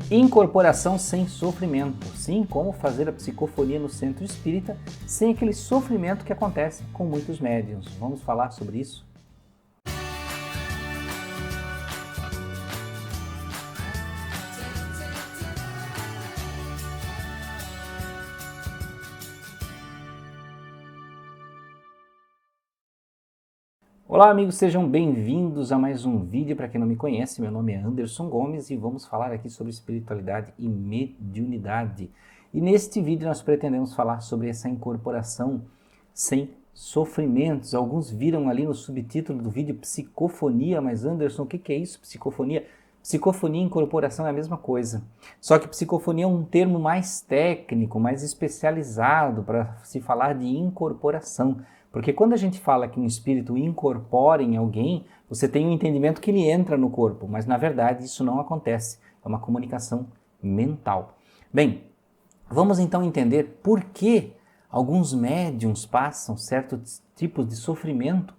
Incorporação sem sofrimento. Sim, como fazer a psicofonia no centro espírita sem aquele sofrimento que acontece com muitos médiuns. Vamos falar sobre isso? Olá amigos, sejam bem-vindos a mais um vídeo. Para quem não me conhece, meu nome é Anderson Gomes e vamos falar aqui sobre espiritualidade e mediunidade. E neste vídeo nós pretendemos falar sobre essa incorporação sem sofrimentos. Alguns viram ali no subtítulo do vídeo psicofonia, mas Anderson, o que é isso, psicofonia? Psicofonia e incorporação é a mesma coisa, só que psicofonia é um termo mais técnico, mais especializado para se falar de incorporação. Porque quando a gente fala que um espírito incorpora em alguém, você tem um entendimento que ele entra no corpo, mas na verdade isso não acontece, é uma comunicação mental. Bem, vamos então entender por que alguns médiuns passam certos tipos de sofrimento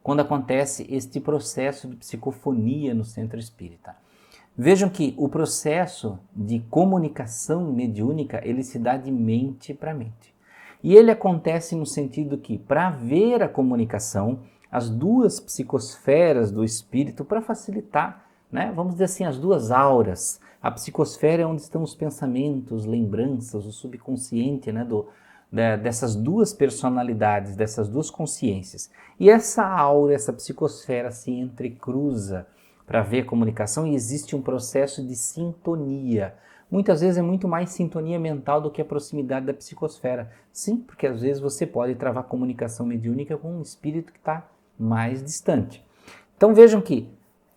quando acontece este processo de psicofonia no centro espírita. Vejam que o processo de comunicação mediúnica, ele se dá de mente para mente. E ele acontece no sentido que, para haver a comunicação, as duas psicosferas do espírito, para facilitar, vamos dizer assim, as duas auras. A psicosfera é onde estão os pensamentos, lembranças, o subconsciente, dessas duas personalidades, dessas duas consciências. E essa aura, essa psicosfera se entrecruza para haver comunicação e existe um processo de sintonia. Muitas vezes é muito mais sintonia mental do que a proximidade da psicosfera. Sim, porque às vezes você pode travar comunicação mediúnica com um espírito que está mais distante. Então vejam que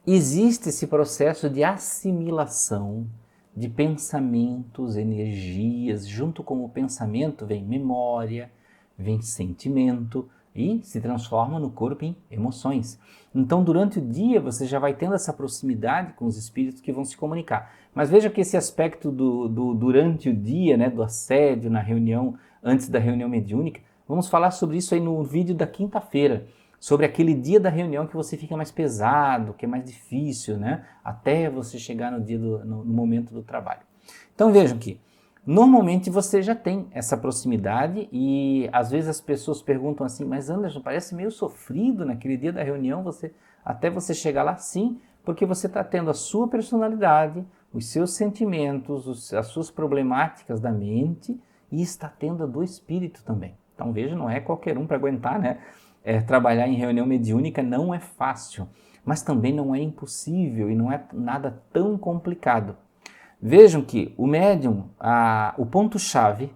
existe esse processo de assimilação de pensamentos, energias. Junto com o pensamento vem memória, vem sentimento e se transforma no corpo em emoções. Então durante o dia você já vai tendo essa proximidade com os espíritos que vão se comunicar. Mas veja que esse aspecto durante o dia, do assédio na reunião, antes da reunião mediúnica, vamos falar sobre isso aí no vídeo da quinta-feira, sobre aquele dia da reunião que você fica mais pesado, que é mais difícil, até você chegar no momento do trabalho. Então vejam que normalmente você já tem essa proximidade e às vezes as pessoas perguntam assim, mas Anderson, parece meio sofrido naquele dia da reunião, até você chegar lá, sim, porque você está tendo a sua personalidade, os seus sentimentos, as suas problemáticas da mente e está tendo a do espírito também. Então veja, não é qualquer um para aguentar, trabalhar em reunião mediúnica não é fácil, mas também não é impossível e não é nada tão complicado. Vejam que o médium, o ponto-chave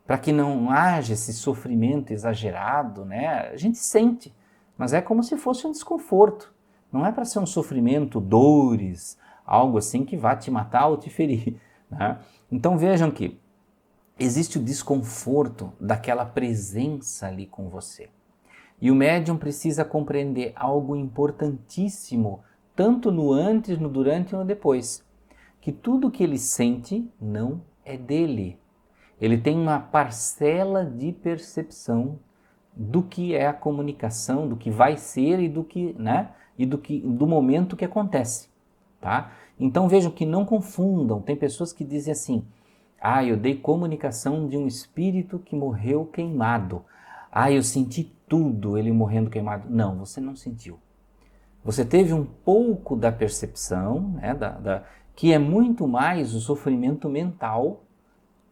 para que não haja esse sofrimento exagerado, a gente sente, mas é como se fosse um desconforto. Não é para ser um sofrimento, dores, algo assim que vá te matar ou te ferir. Então vejam que existe o desconforto daquela presença ali com você. E o médium precisa compreender algo importantíssimo, tanto no antes, no durante e no depois. Que tudo que ele sente não é dele. Ele tem uma parcela de percepção do que é a comunicação, do que vai ser e do momento que acontece, tá? Então vejam que não confundam. Tem pessoas que dizem assim: eu dei comunicação de um espírito que morreu queimado. Eu senti tudo ele morrendo queimado. Não, você não sentiu. Você teve um pouco da percepção, que é muito mais o sofrimento mental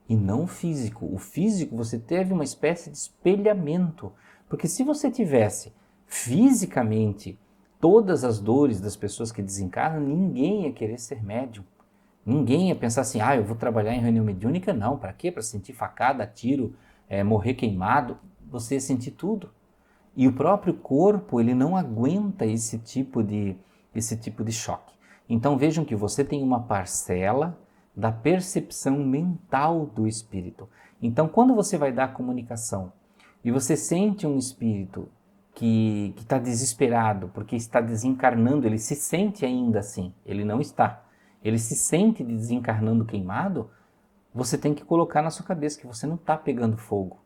e não físico. O físico você teve uma espécie de espelhamento, porque se você tivesse fisicamente todas as dores das pessoas que desencarnam, ninguém ia querer ser médium. Ninguém ia pensar assim, eu vou trabalhar em reunião mediúnica. Não, para quê? Para sentir facada, tiro, morrer queimado. Você ia sentir tudo. E o próprio corpo, ele não aguenta esse tipo de choque. Então vejam que você tem uma parcela da percepção mental do espírito. Então quando você vai dar a comunicação e você sente um espírito que está desesperado porque está desencarnando, ele se sente ainda assim, ele não está. Ele se sente desencarnando queimado, você tem que colocar na sua cabeça que você não está pegando fogo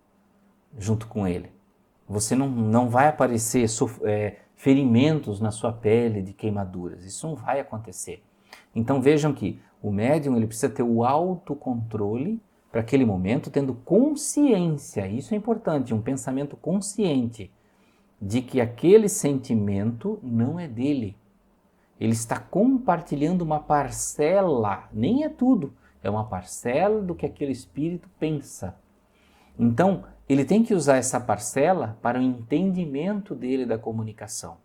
junto com ele. Você não vai aparecer ferimentos na sua pele de queimaduras. Isso não vai acontecer. Então vejam que O médium ele precisa ter o autocontrole para aquele momento, tendo consciência, isso é importante, um pensamento consciente de que aquele sentimento não é dele. Ele está compartilhando uma parcela, nem é tudo, é uma parcela do que aquele espírito pensa. Então, ele tem que usar essa parcela para o entendimento dele da comunicação.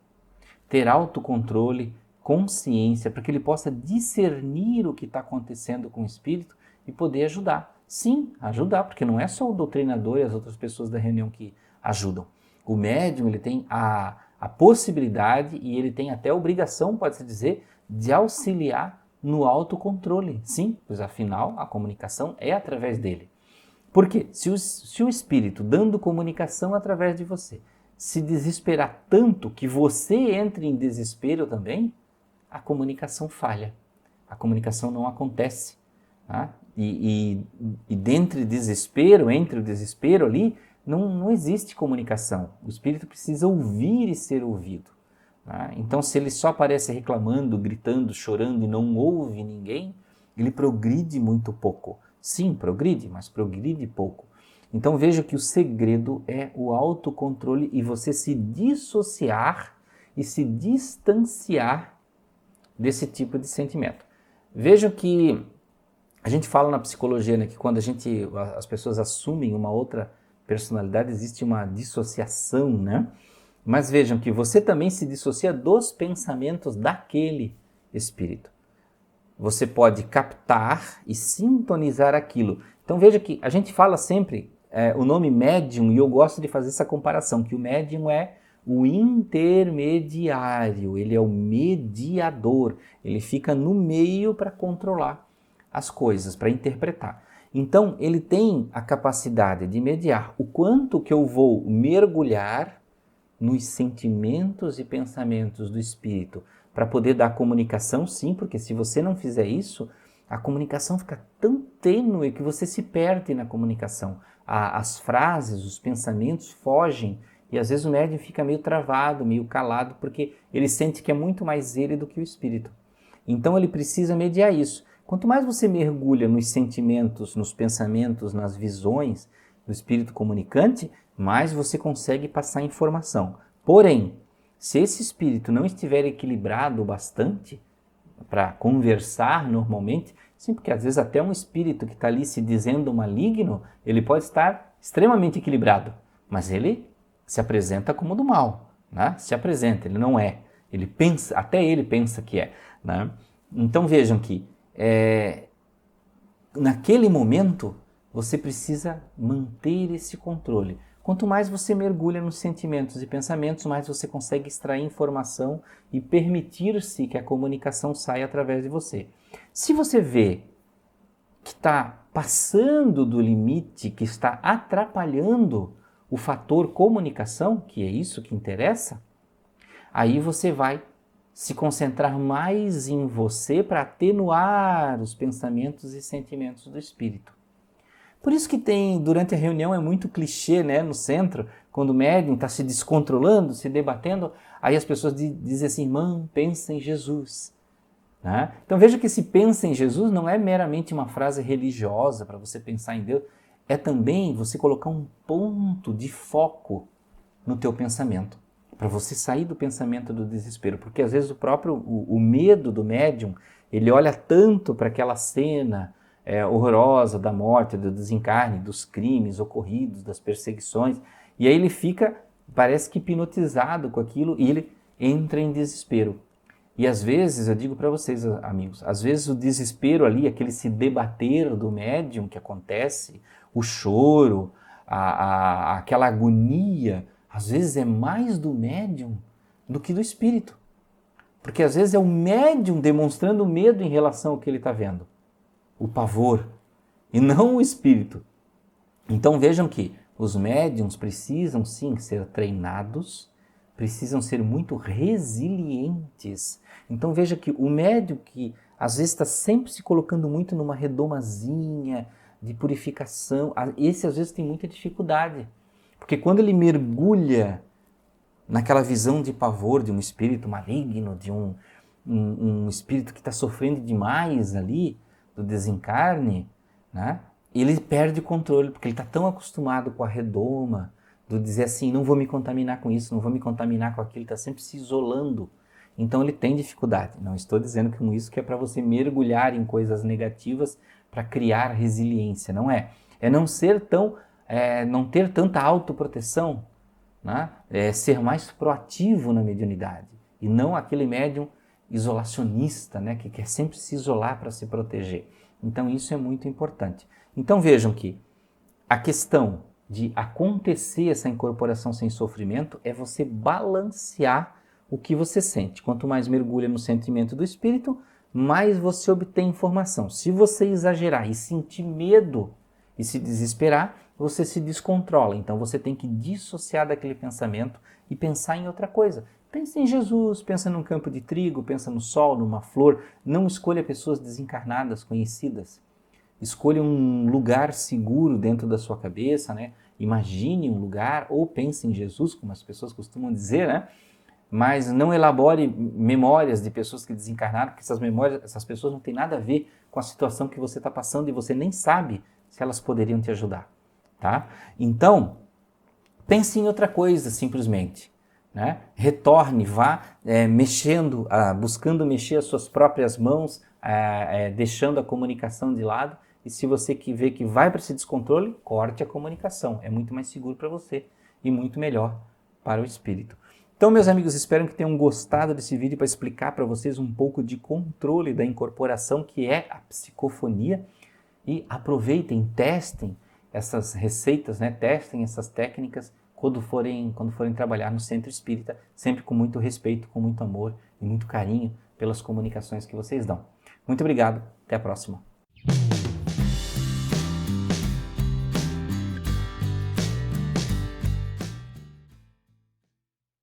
Ter autocontrole, consciência, para que ele possa discernir o que está acontecendo com o espírito e poder ajudar. Sim, ajudar, porque não é só o doutrinador e as outras pessoas da reunião que ajudam. O médium ele tem a possibilidade e ele tem até a obrigação, pode-se dizer, de auxiliar no autocontrole. Sim, pois afinal a comunicação é através dele. Porque se o espírito, dando comunicação através de você, se desesperar tanto que você entre em desespero também, a comunicação falha. A comunicação não acontece. Tá? E entre o desespero ali, não existe comunicação. O espírito precisa ouvir e ser ouvido. Tá? Então, se ele só aparece reclamando, gritando, chorando e não ouve ninguém, ele progride muito pouco. Sim, progride, mas progride pouco. Então veja que o segredo é o autocontrole e você se dissociar e se distanciar desse tipo de sentimento. Veja que a gente fala na psicologia, né, que quando as pessoas assumem uma outra personalidade, existe uma dissociação, né? Mas vejam que você também se dissocia dos pensamentos daquele espírito. Você pode captar e sintonizar aquilo. Então veja que a gente fala sempre o nome médium, e eu gosto de fazer essa comparação, que o médium é o intermediário, ele é o mediador, ele fica no meio para controlar as coisas, para interpretar. Então ele tem a capacidade de mediar o quanto que eu vou mergulhar nos sentimentos e pensamentos do espírito, para poder dar comunicação, sim, porque se você não fizer isso, a comunicação fica tão tênue que você se perde na comunicação. As frases, os pensamentos fogem e às vezes o médium fica meio travado, meio calado, porque ele sente que é muito mais ele do que o espírito. Então ele precisa mediar isso. Quanto mais você mergulha nos sentimentos, nos pensamentos, nas visões do espírito comunicante, mais você consegue passar informação. Porém, se esse espírito não estiver equilibrado bastante para conversar normalmente, sim, porque às vezes até um espírito que está ali se dizendo maligno, ele pode estar extremamente equilibrado, mas ele se apresenta como do mal, né? Se apresenta, ele não é. Ele pensa, até ele pensa que é, né? Então vejam que naquele momento você precisa manter esse controle. Quanto mais você mergulha nos sentimentos e pensamentos, mais você consegue extrair informação e permitir-se que a comunicação saia através de você. Se você vê que está passando do limite, que está atrapalhando o fator comunicação, que é isso que interessa, aí você vai se concentrar mais em você para atenuar os pensamentos e sentimentos do espírito. Por isso que durante a reunião é muito clichê, né, no centro, quando o médium está se descontrolando, se debatendo, aí as pessoas dizem assim, irmão, pensa em Jesus. Né? Então veja que esse pensa em Jesus não é meramente uma frase religiosa para você pensar em Deus, é também você colocar um ponto de foco no teu pensamento, para você sair do pensamento do desespero, porque às vezes o medo do médium, ele olha tanto para aquela cena horrorosa da morte, do desencarne, dos crimes ocorridos, das perseguições, e aí ele fica, parece que hipnotizado com aquilo e ele entra em desespero. E às vezes, eu digo para vocês, amigos, às vezes o desespero ali, aquele se debater do médium que acontece, o choro, aquela agonia, às vezes é mais do médium do que do espírito. Porque às vezes é o médium demonstrando medo em relação ao que ele está vendo. O pavor, e não o espírito. Então vejam que os médiums precisam sim ser treinados, precisam ser muito resilientes. Então veja que o médium que às vezes está sempre se colocando muito numa redomazinha de purificação, esse às vezes tem muita dificuldade. Porque quando ele mergulha naquela visão de pavor de um espírito maligno, de um espírito que está sofrendo demais ali, do desencarne, né, ele perde o controle, porque ele está tão acostumado com a redoma, do dizer assim, não vou me contaminar com isso, não vou me contaminar com aquilo, está sempre se isolando. Então ele tem dificuldade. Não estou dizendo com isso que é para você mergulhar em coisas negativas para criar resiliência, não é. É não ser tão, não ter tanta autoproteção, né? É ser mais proativo na mediunidade e não aquele médium isolacionista, né, que quer sempre se isolar para se proteger. Então isso é muito importante. Então vejam que a questão de acontecer essa incorporação sem sofrimento é você balancear o que você sente. Quanto mais mergulha no sentimento do espírito, mais você obtém informação. Se você exagerar e sentir medo e se desesperar, você se descontrola. Então você tem que dissociar daquele pensamento e pensar em outra coisa. Pensa em Jesus, pensa num campo de trigo, pensa no sol, numa flor. Não escolha pessoas desencarnadas, conhecidas. Escolha um lugar seguro dentro da sua cabeça, né? Imagine um lugar, ou pense em Jesus, como as pessoas costumam dizer, né? Mas não elabore memórias de pessoas que desencarnaram, porque essas memórias, essas pessoas não têm nada a ver com a situação que você está passando e você nem sabe se elas poderiam te ajudar, tá? Então, pense em outra coisa, simplesmente, né? Retorne, vá mexendo, buscando mexer as suas próprias mãos, deixando a comunicação de lado, e se você vê que vai para esse descontrole, corte a comunicação, é muito mais seguro para você e muito melhor para o espírito. Então, meus amigos, espero que tenham gostado desse vídeo para explicar para vocês um pouco de controle da incorporação, que é a psicofonia. E aproveitem, testem essas receitas, né? Testem essas técnicas quando forem trabalhar no centro espírita, sempre com muito respeito, com muito amor e muito carinho pelas comunicações que vocês dão. Muito obrigado, até a próxima.